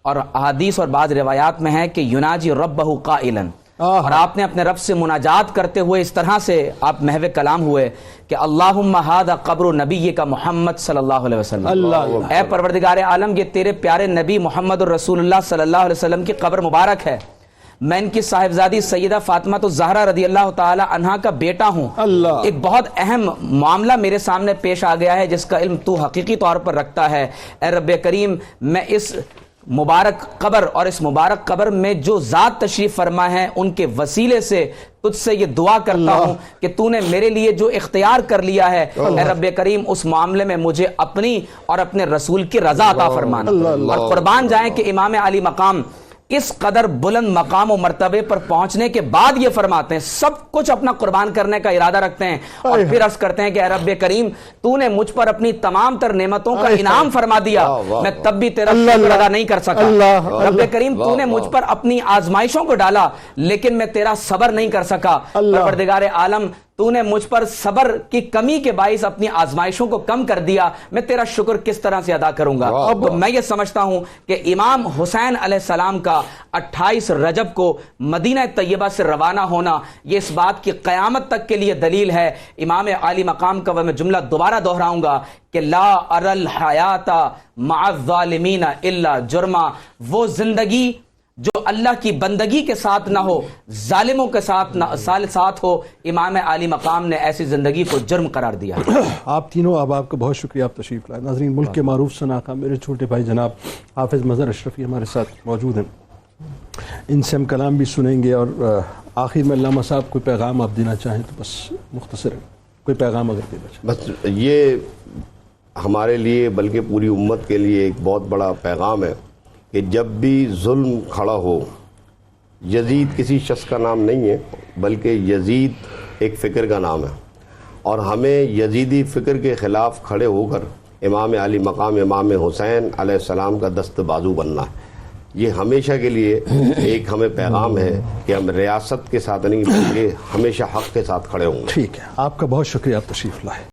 اور احادیث اور بعض روایات میں ہے کہ یناجی ربہ قائلا، اور آپ نے اپنے رب سے مناجات کرتے ہوئے اس طرح سے آپ محو کلام ہوئے کہ اللہم ھذا قبر نبی کا محمد صلی اللہ علیہ وسلم، اے پروردگار عالم یہ تیرے پیارے نبی محمد الرسول اللہ صلی اللہ علیہ وسلم کی قبر مبارک ہے، میں ان کی صاحبزادی سیدہ فاطمہ الزہرا رضی اللہ تعالی عنہا کا بیٹا ہوں. ایک بہت اہم معاملہ میرے سامنے پیش آ گیا ہے جس کا علم تو حقیقی طور پر رکھتا ہے، اے رب کریم میں اس مبارک قبر اور اس مبارک قبر میں جو ذات تشریف فرما ہے ان کے وسیلے سے تجھ سے یہ دعا کرتا ہوں کہ تو نے میرے لیے جو اختیار کر لیا ہے، اے رب کریم اس معاملے میں مجھے اپنی اور اپنے رسول کی رضا عطا فرمانا. اور قربان جائیں کہ امام علی مقام اس قدر بلند مقام و مرتبے پر پہنچنے کے بعد یہ فرماتے ہیں، سب کچھ اپنا قربان کرنے کا ارادہ رکھتے ہیں، اور پھر عرض کرتے ہیں کہ اے رب کریم تو نے مجھ پر اپنی تمام تر نعمتوں کا انعام فرما دیا، میں تب بھی تیرا شکر ادا نہیں کر سکا. رب کریم تو نے مجھ پر اپنی آزمائشوں کو ڈالا لیکن میں تیرا صبر نہیں کر سکا. پروردگار عالم تو نے مجھ پر صبر کی کمی کے باعث اپنی آزمائشوں کو کم کر دیا، میں تیرا شکر کس طرح سے ادا کروں گا. تو میں یہ سمجھتا ہوں کہ امام حسین علیہ السلام کا 28 رجب کو مدینہ طیبہ سے روانہ ہونا یہ اس بات کی قیامت تک کے لیے دلیل ہے. امام علی مقام کا میں جملہ دوبارہ دہراؤں گا کہ لا اری الحیات مع الظالمین الا جرما، وہ زندگی جو اللہ کی بندگی کے ساتھ نہ ہو، ظالموں کے ساتھ ہو، امام علی مقام نے ایسی زندگی کو جرم قرار دیا. آپ تینوں آپ کا بہت شکریہ، آپ تشریف لائے. ناظرین، ملک کے معروف شناخت میرے چھوٹے بھائی جناب حافظ مظہر اشرفی ہمارے ساتھ موجود ہیں، ان سے ہم کلام بھی سنیں گے. اور آخر میں علامہ صاحب کوئی پیغام آپ دینا چاہیں تو بس مختصر کوئی پیغام اگر دینا چاہیں. بس یہ ہمارے لیے بلکہ پوری امت کے لیے ایک بہت بڑا پیغام ہے کہ جب بھی ظلم کھڑا ہو، یزید کسی شخص کا نام نہیں ہے بلکہ یزید ایک فکر کا نام ہے، اور ہمیں یزیدی فکر کے خلاف کھڑے ہو کر امام علی مقام امام حسین علیہ السلام کا دست بازو بننا ہے. یہ ہمیشہ کے لیے ایک ہمیں پیغام ہے کہ ہم ریاست کے ساتھ نہیں بلکہ ہمیشہ حق کے ساتھ کھڑے ہوں گے. ٹھیک ہے، آپ کا بہت شکریہ، آپ تشریف لائے.